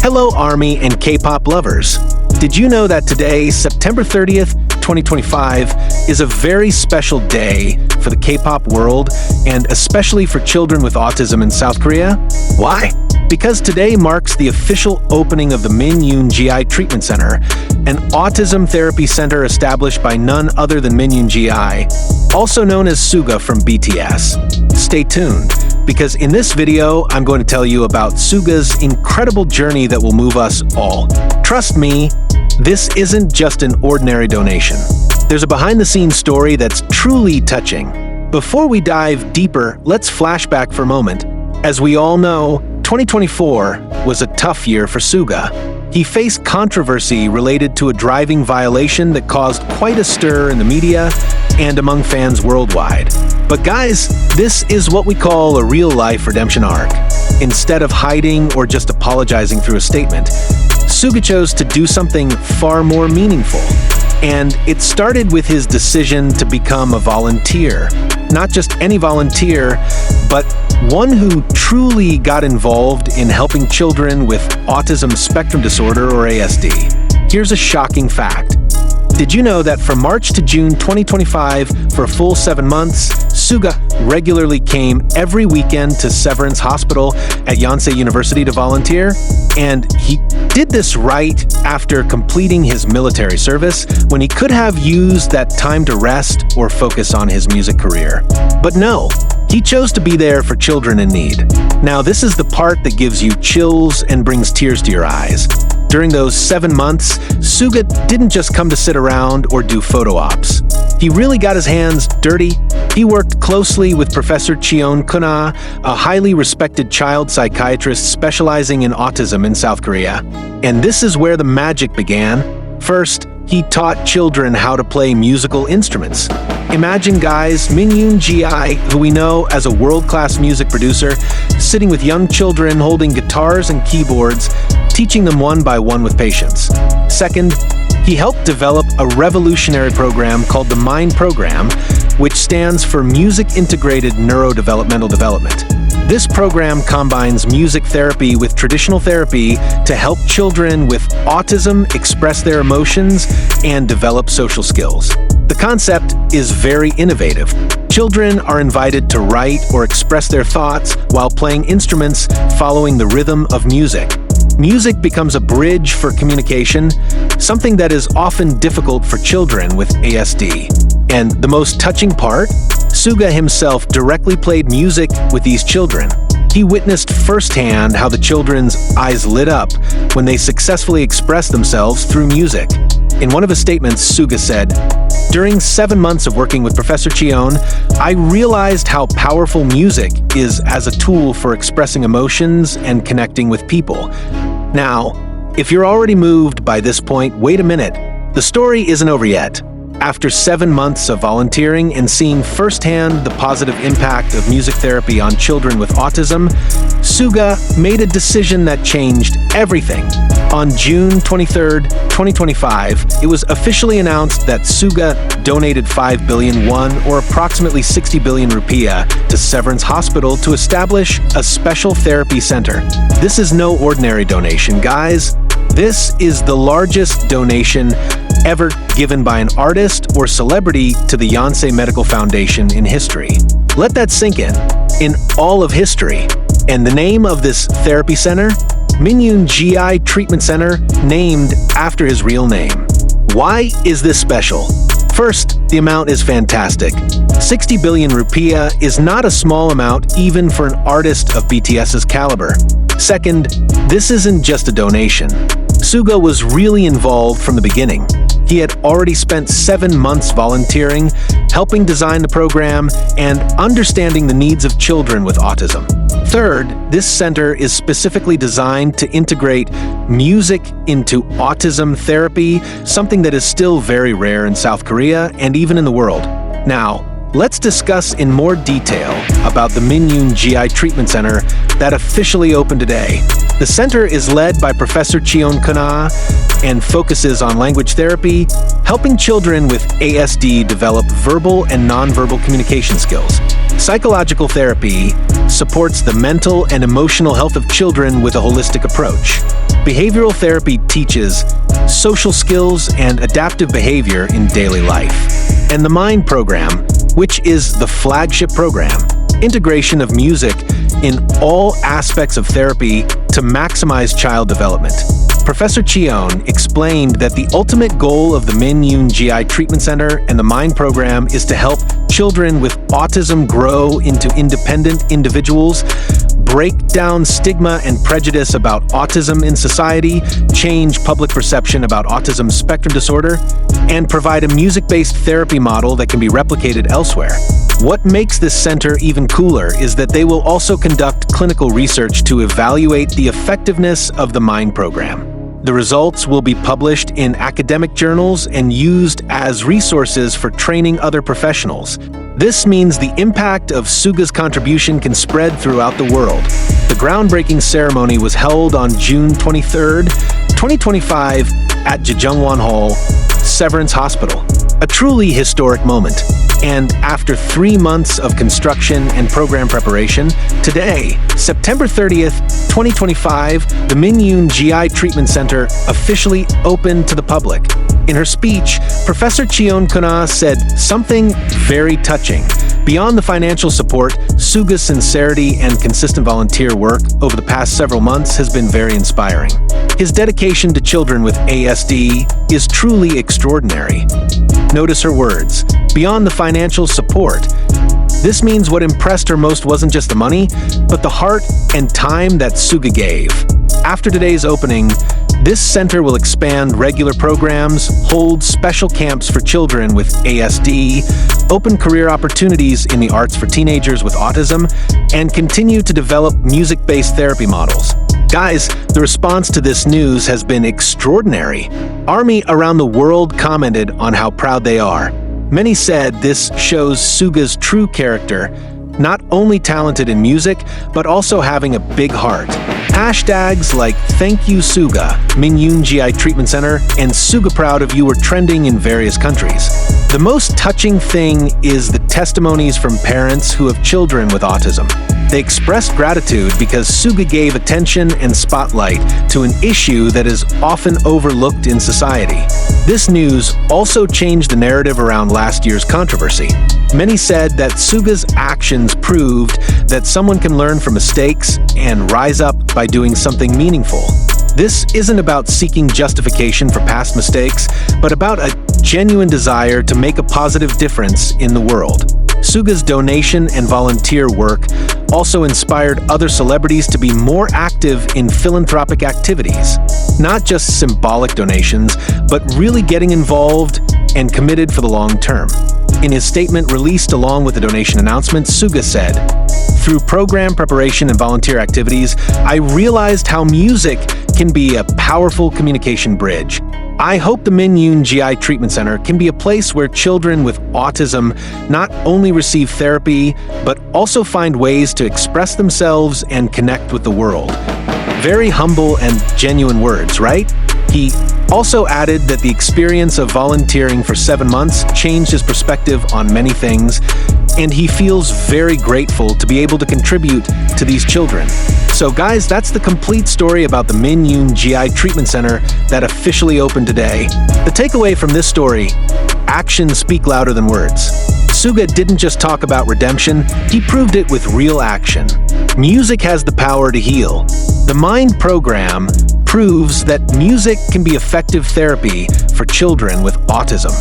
Hello, ARMY and K-pop lovers. Did you know that today, September 30th, 2025, is a very special day for the K-pop world and especially for children with autism in South Korea? Why? Because today marks the official opening of the Min-yoon GI Treatment Center, an autism therapy center established by none other than Min-yoon GI, also known as Suga from BTS. Stay tuned, because in this video, I'm going to tell you about Suga's incredible journey that will move us all. Trust me, this isn't just an ordinary donation. There's a behind-the-scenes story that's truly touching. Before we dive deeper, let's flashback for a moment. As we all know, 2024 was a tough year for Suga. He faced controversy related to a driving violation that caused quite a stir in the media and among fans worldwide. But guys, this is what we call a real-life redemption arc. Instead of hiding or just apologizing through a statement, Suga chose to do something far more meaningful. And it started with his decision to become a volunteer. Not just any volunteer, but one who truly got involved in helping children with autism spectrum disorder, or ASD. Here's a shocking fact. Did you know that from March to June 2025, for a full 7 months, Suga regularly came every weekend to Severance Hospital at Yonsei University to volunteer? And he did this right after completing his military service, when he could have used that time to rest or focus on his music career. But no, he chose to be there for children in need. Now, this is the part that gives you chills and brings tears to your eyes. During those 7 months, Suga didn't just come to sit around or do photo ops. He really got his hands dirty. He worked closely with Professor Cheon Kuna, a highly respected child psychiatrist specializing in autism in South Korea. And this is where the magic began. First, he taught children how to play musical instruments. Imagine, guys, Min-yoon GI, who we know as a world-class music producer, sitting with young children holding guitars and keyboards, teaching them one by one with patience. Second, he helped develop a revolutionary program called the MIND program, which stands for Music Integrated Neurodevelopmental Development. This program combines music therapy with traditional therapy to help children with autism express their emotions and develop social skills. The concept is very innovative. Children are invited to write or express their thoughts while playing instruments following the rhythm of music. Music becomes a bridge for communication, something that is often difficult for children with ASD. And the most touching part? Suga himself directly played music with these children. He witnessed firsthand how the children's eyes lit up when they successfully expressed themselves through music. In one of his statements, Suga said, "During 7 months of working with Professor Cheon, I realized how powerful music is as a tool for expressing emotions and connecting with people." Now, if you're already moved by this point, wait a minute. The story isn't over yet. After 7 months of volunteering and seeing firsthand the positive impact of music therapy on children with autism, Suga made a decision that changed everything. On June 23rd, 2025, it was officially announced that Suga donated 5 billion won, or approximately 60 billion rupiah, to Severance Hospital to establish a special therapy center. This is no ordinary donation, guys. This is the largest donation ever given by an artist or celebrity to the Yonsei Medical Foundation in history. Let that sink in all of history. And the name of this therapy center? Min-yoon GI Treatment Center, named after his real name. Why is this special? First, the amount is fantastic. 60 billion rupiah is not a small amount even for an artist of BTS's caliber. Second, this isn't just a donation. Suga was really involved from the beginning. He had already spent 7 months volunteering, helping design the program, and understanding the needs of children with autism. Third, this center is specifically designed to integrate music into autism therapy, something that is still very rare in South Korea and even in the world. Now, let's discuss in more detail about the Minyoon GI Treatment Center that officially opened today. The center is led by Professor Cheon Kuna and focuses on language therapy, helping children with ASD develop verbal and nonverbal communication skills. Psychological therapy supports the mental and emotional health of children with a holistic approach. Behavioral therapy teaches social skills and adaptive behavior in daily life. And the MIND program, which is the flagship program, integration of music in all aspects of therapy to maximize child development. Professor Cheon explained that the ultimate goal of the Minyoon GI Treatment Center and the MIND program is to help children with autism grow into independent individuals, break down stigma and prejudice about autism in society, change public perception about autism spectrum disorder, and provide a music-based therapy model that can be replicated elsewhere. What makes this center even cooler is that they will also conduct clinical research to evaluate the effectiveness of the MIND program. The results will be published in academic journals and used as resources for training other professionals. This means the impact of Suga's contribution can spread throughout the world. The groundbreaking ceremony was held on June 23, 2025 at Jejungwon Hall, Severance Hospital. A truly historic moment. And after 3 months of construction and program preparation, today, September 30th, 2025, the Minyoon GI Treatment Center officially opened to the public. In her speech, Professor Cheon Kuna said something very touching. Beyond the financial support, Suga's sincerity and consistent volunteer work over the past several months has been very inspiring. His dedication to children with ASD is truly extraordinary. Notice her words, beyond the financial support. This means what impressed her most wasn't just the money, but the heart and time that Suga gave. After today's opening, this center will expand regular programs, hold special camps for children with ASD, open career opportunities in the arts for teenagers with autism, and continue to develop music-based therapy models. Guys, the response to this news has been extraordinary. ARMY around the world commented on how proud they are. Many said this shows Suga's true character, not only talented in music, but also having a big heart. Hashtags like "Thank you Suga," Minyoon GI Treatment Center, and "Suga Proud of You" were trending in various countries. The most touching thing is the testimonies from parents who have children with autism. They expressed gratitude because Suga gave attention and spotlight to an issue that is often overlooked in society. This news also changed the narrative around last year's controversy. Many said that Suga's actions proved that someone can learn from mistakes and rise up by doing something meaningful. This isn't about seeking justification for past mistakes, but about a genuine desire to make a positive difference in the world. Suga's donation and volunteer work also inspired other celebrities to be more active in philanthropic activities. Not just symbolic donations, but really getting involved and committed for the long term. In his statement released along with the donation announcement, Suga said, "Through program preparation and volunteer activities, I realized how music can be a powerful communication bridge. I hope the Minyoon GI Treatment Center can be a place where children with autism not only receive therapy, but also find ways to express themselves and connect with the world." Very humble and genuine words, right? He also added that the experience of volunteering for 7 months changed his perspective on many things, and he feels very grateful to be able to contribute to these children. So guys, that's the complete story about the Minyoon GI Treatment Center that officially opened today. The takeaway from this story: actions speak louder than words. Suga didn't just talk about redemption, he proved it with real action. Music has the power to heal. The MIND program proves that music can be effective therapy for children with autism.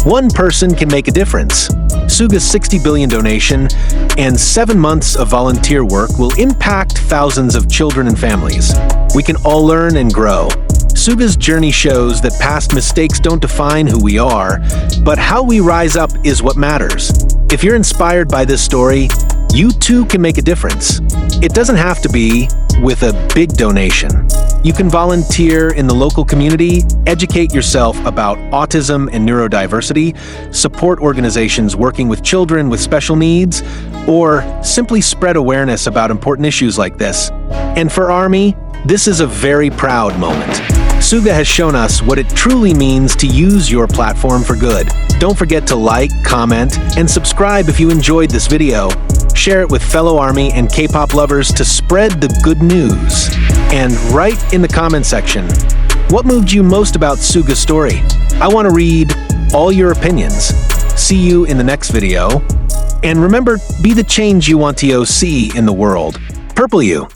One person can make a difference. Suga's 60 billion donation and 7 months of volunteer work will impact thousands of children and families. We can all learn and grow. Suga's journey shows that past mistakes don't define who we are, but how we rise up is what matters. If you're inspired by this story, you too can make a difference. It doesn't have to be with a big donation. You can volunteer in the local community, educate yourself about autism and neurodiversity, support organizations working with children with special needs, or simply spread awareness about important issues like this. And for Army, this is a very proud moment. Suga has shown us what it truly means to use your platform for good. Don't forget to like, comment, and subscribe if you enjoyed this video. Share it with fellow Army and K-pop lovers to spread the good news. And write in the comment section, what moved you most about Suga's story? I want to read all your opinions. See you in the next video. And remember, be the change you want to see in the world. Purple you.